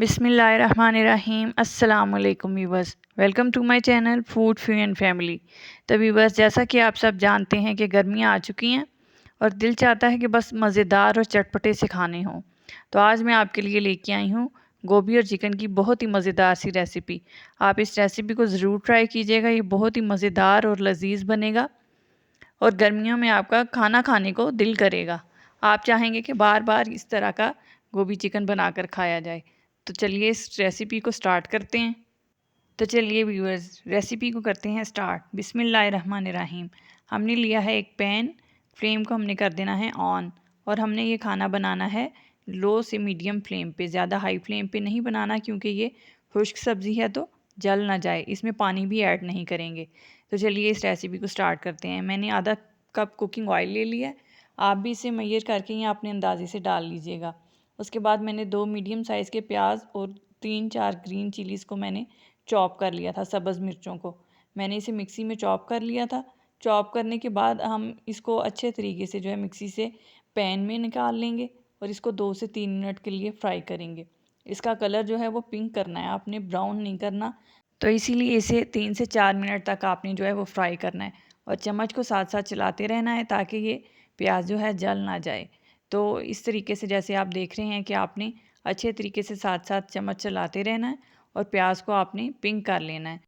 बिस्मिल्लाहिर्रहमानिर्रहीम अस्सलामुअलैकुम viewers, welcome to my channel food few and family. तो व्यूवर्स, जैसा कि आप सब जानते हैं कि गर्मियां आ चुकी हैं और दिल चाहता है कि बस मज़ेदार और चटपटे से खाने हों। तो आज मैं आपके लिए लेके आई हूँ गोभी और चिकन की बहुत ही मज़ेदार सी रेसिपी। आप इस रेसिपी को ज़रूर ट्राई कीजिएगा, ये बहुत ही मज़ेदार और लजीज बनेगा और गर्मियों में आपका खाना खाने को दिल करेगा। आप चाहेंगे कि बार बार इस तरह का गोभी चिकन बनाकर खाया जाए। तो चलिए इस रेसिपी को स्टार्ट करते हैं। तो चलिए व्यूअर्स, रेसिपी को करते हैं स्टार्ट। बिस्मिल्लाहिर्रहमानिर्रहीम। हमने लिया है एक पैन, फ्लेम को हमने कर देना है ऑन और हमने ये खाना बनाना है लो से मीडियम फ्लेम पे, ज़्यादा हाई फ्लेम पे नहीं बनाना क्योंकि ये खुश्क सब्ज़ी है तो जल ना जाए। इसमें पानी भी ऐड नहीं करेंगे। तो चलिए इस रेसिपी को स्टार्ट करते हैं। मैंने आधा कप कुकिंग ऑयल ले लिया है। आप भी इसे मैयर करके या अपने अंदाजे से डाल लीजिएगा। उसके बाद मैंने 2 मीडियम साइज़ के प्याज और 3-4 ग्रीन चिलीज़ को मैंने चॉप कर लिया था। सब्ज़ मिर्चों को मैंने इसे मिक्सी में चॉप कर लिया था। चॉप करने के बाद हम इसको अच्छे तरीके से जो है मिक्सी से पैन में निकाल लेंगे और इसको 2 से 3 मिनट के लिए फ्राई करेंगे। इसका कलर जो है वो पिंक करना है, आपने ब्राउन नहीं करना। तो इसीलिए इसे 3 से 4 मिनट तक आपने जो है वो फ्राई करना है और चम्मच को साथ साथ चलाते रहना है ताकि ये प्याज जो है जल ना जाए। तो इस तरीके से जैसे आप देख रहे हैं कि आपने अच्छे तरीके से साथ साथ चम्मच चलाते रहना है और प्याज को आपने पिंक कर लेना है।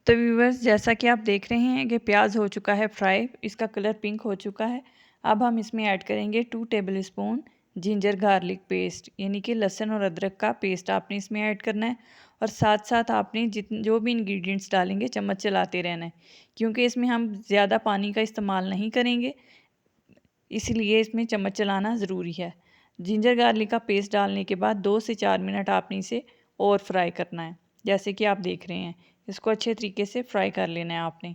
तो व्यूवर्स, जैसा कि आप देख रहे हैं कि प्याज हो चुका है फ्राई, इसका कलर पिंक हो चुका है। अब हम इसमें ऐड करेंगे 2 table spoon ginger garlic paste, यानी कि लहसुन और अदरक का पेस्ट आपने इसमें ऐड करना है और साथ साथ आपने जो भी इंग्रेडिएंट्स डालेंगे चम्मच चलाते रहना है क्योंकि इसमें हम ज़्यादा पानी का इस्तेमाल नहीं करेंगे, इसलिए इसमें चम्मच चलाना ज़रूरी है। जिंजर गार्लिक का पेस्ट डालने के बाद 2 से 4 मिनट आपने इसे और फ्राई करना है। जैसे कि आप देख रहे हैं, इसको अच्छे तरीके से फ्राई कर लेना है आपने।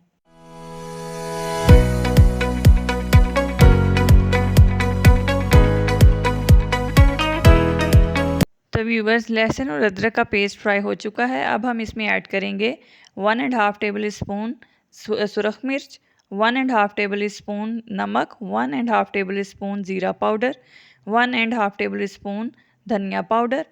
तो व्यूवर्स, लहसुन और अदरक का पेस्ट फ्राई हो चुका है। अब हम इसमें ऐड करेंगे 1.5 टेबल स्पून सुरख मिर्च, 1.5 टेबल स्पून नमक, 1.5 टेबल स्पून ज़ीरा पाउडर, 1.5 टेबल स्पून धनिया पाउडर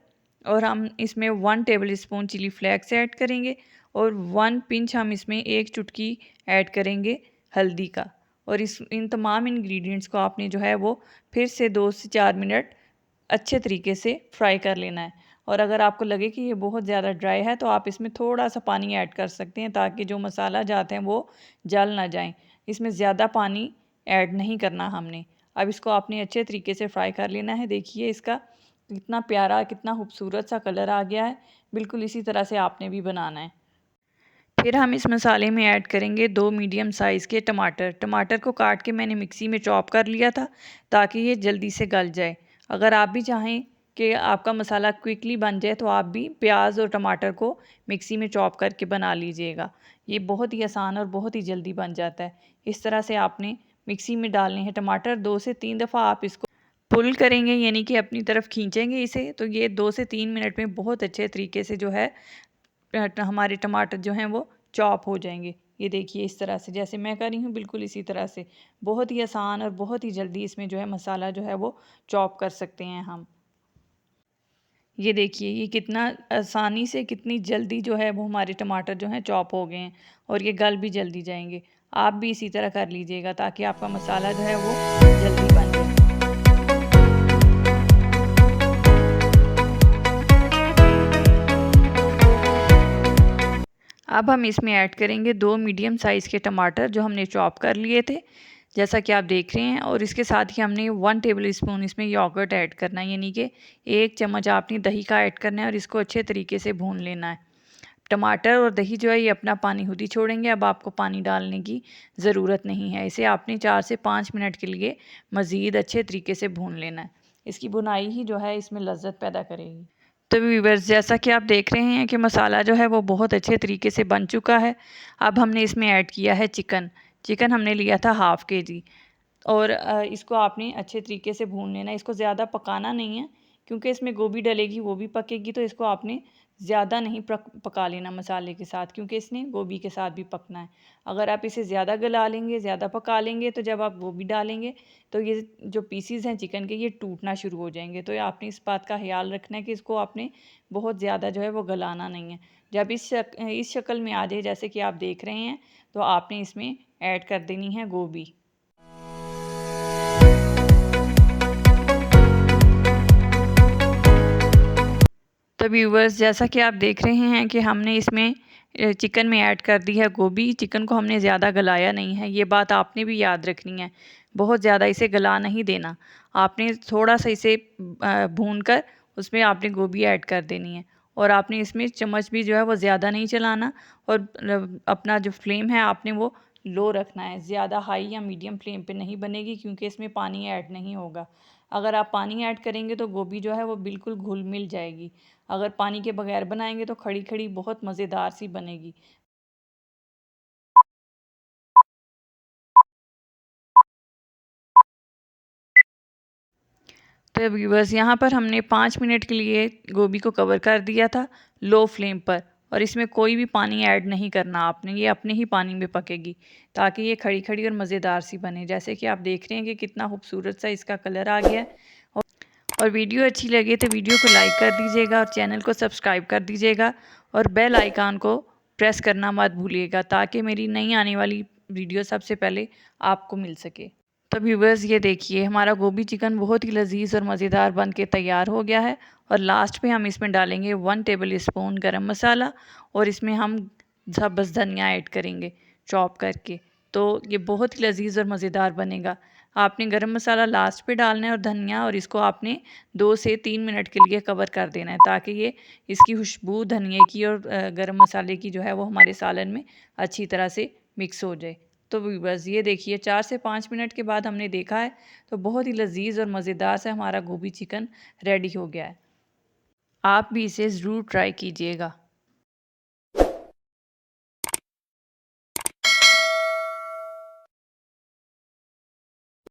और हम इसमें 1 tablespoon chilli flakes add करेंगे और 1 पिंच हम इसमें 1 चुटकी ऐड करेंगे हल्दी का। और इन तमाम इंग्रेडिएंट्स को आपने जो है वो फिर से 2 से 4 मिनट अच्छे तरीके से फ्राई कर लेना है। और अगर आपको लगे कि ये बहुत ज़्यादा ड्राई है तो आप इसमें थोड़ा सा पानी ऐड कर सकते हैं ताकि जो मसाला जाते हैं वो जल ना जाएं। इसमें ज़्यादा पानी ऐड नहीं करना हमने। अब इसको आपने अच्छे तरीके से फ्राई कर लेना है। देखिए इसका कितना प्यारा, कितना खूबसूरत सा कलर आ गया है। बिल्कुल इसी तरह से आपने भी बनाना है। फिर हम इस मसाले में ऐड करेंगे 2 मीडियम साइज़ के टमाटर। टमाटर को काट के मैंने मिक्सी में चॉप कर लिया था ताकि ये जल्दी से गल जाए। अगर आप भी चाहें कि आपका मसाला क्विकली बन जाए तो आप भी प्याज और टमाटर को मिक्सी में चॉप करके बना लीजिएगा। ये बहुत ही आसान और बहुत ही जल्दी बन जाता है। इस तरह से आपने मिक्सी में डालने हैं टमाटर। 2 से 3 दफ़ा आप इसको पुल करेंगे, यानी कि अपनी तरफ खींचेंगे इसे, तो ये 2 से 3 मिनट में बहुत अच्छे तरीके से जो है हमारे टमाटर जो हैं वो चॉप हो जाएंगे। ये देखिए इस तरह से जैसे मैं कर रही हूँ, बिल्कुल इसी तरह से बहुत ही आसान और बहुत ही जल्दी इसमें जो है मसाला जो है वो चॉप कर सकते हैं हम। ये देखिए ये कितना आसानी से, कितनी जल्दी जो है वो हमारे टमाटर जो हैं चॉप हो गए हैं और ये गल भी जल्दी जाएंगे। आप भी इसी तरह कर लीजिएगा ताकि आपका मसाला जो है वो जल्दी बन जाए। अब हम इसमें ऐड करेंगे 2 मीडियम साइज़ के टमाटर जो हमने चॉप कर लिए थे, जैसा कि आप देख रहे हैं। और इसके साथ ही हमने 1 टेबल स्पून इसमें योगर्ट ऐड करना है, यानी कि 1 चम्मच आपने दही का ऐड करना है और इसको अच्छे तरीके से भून लेना है। टमाटर और दही जो है ये अपना पानी खुद ही छोड़ेंगे। अब आपको पानी डालने की ज़रूरत नहीं है। इसे आपने 4 से 5 मिनट के लिए मज़ीद अच्छे तरीके से भून लेना है। इसकी भुनाई ही जो है इसमें लज्जत पैदा करेगी। तो व्यूअर्स, जैसा कि आप देख रहे हैं कि मसाला जो है वो बहुत अच्छे तरीके से बन चुका है। अब हमने इसमें ऐड किया है चिकन। चिकन हमने लिया था ½ kg और इसको आपने अच्छे तरीके से भून लेना है। इसको ज़्यादा पकाना नहीं है, क्योंकि इसमें गोभी डलेगी, वो भी पकेगी, तो इसको आपने ज़्यादा नहीं पका लेना मसाले के साथ, क्योंकि इसने गोभी के साथ भी पकना है। अगर आप इसे ज़्यादा गला लेंगे, ज़्यादा पका लेंगे, तो जब आप गोभी डालेंगे तो ये जो पीसीज हैं चिकन के, ये टूटना शुरू हो जाएंगे। तो ये आपने इस बात का ख्याल रखना है कि इसको आपने बहुत ज़्यादा जो है वो गलाना नहीं है। जब इस शक्ल में आ जाए, जैसे कि आप देख रहे हैं, तो आपने इसमें ऐड कर देनी है गोभी। तो व्यूवर्स, जैसा कि आप देख रहे हैं कि हमने इसमें चिकन में ऐड कर दी है गोभी। चिकन को हमने ज़्यादा गलाया नहीं है, ये बात आपने भी याद रखनी है। बहुत ज़्यादा इसे गला नहीं देना, आपने थोड़ा सा इसे भून कर उसमें आपने गोभी ऐड कर देनी है। और आपने इसमें चम्मच भी जो है वो ज़्यादा नहीं चलाना, और अपना जो फ्लेम है आपने वो लो रखना है। ज़्यादा हाई या मीडियम फ्लेम पे नहीं बनेगी, क्योंकि इसमें पानी ऐड नहीं होगा। अगर आप पानी ऐड करेंगे तो गोभी जो है वो बिल्कुल घुल मिल जाएगी। अगर पानी के बगैर बनाएंगे तो खड़ी खड़ी बहुत मज़ेदार सी बनेगी। तो व्यूवर्स, यहाँ पर हमने 5 मिनट के लिए गोभी को कवर कर दिया था लो फ्लेम पर, और इसमें कोई भी पानी ऐड नहीं करना आपने, ये अपने ही पानी में पकेगी, ताकि ये खड़ी खड़ी और मज़ेदार सी बने। जैसे कि आप देख रहे हैं कि कितना खूबसूरत सा इसका कलर आ गया है। और वीडियो अच्छी लगे तो वीडियो को लाइक कर दीजिएगा, और चैनल को सब्सक्राइब कर दीजिएगा, और बेल आइकन को प्रेस करना मत भूलिएगा, ताकि मेरी नई आने वाली वीडियो सबसे पहले आपको मिल सके। तो व्यूवर्स, ये देखिए हमारा गोभी चिकन बहुत ही लजीज और मज़ेदार बन के तैयार हो गया है। और लास्ट पे हम इसमें डालेंगे 1 टेबल स्पून गरम मसाला, और इसमें हम बस धनिया ऐड करेंगे चॉप करके। तो ये बहुत ही लजीज और मज़ेदार बनेगा। आपने गरम मसाला लास्ट पे डालना है और धनिया, और इसको आपने 2 से 3 मिनट के लिए कवर कर देना है, ताकि ये इसकी खुशबू धनिए की और गरम मसाले की जो है वो हमारे सालन में अच्छी तरह से मिक्स हो जाए। तो बस ये देखिए 4 से 5 मिनट के बाद हमने देखा है, तो बहुत ही लजीज और मज़ेदार से हमारा गोभी चिकन रेडी हो गया है। आप भी इसे ज़रूर ट्राई कीजिएगा।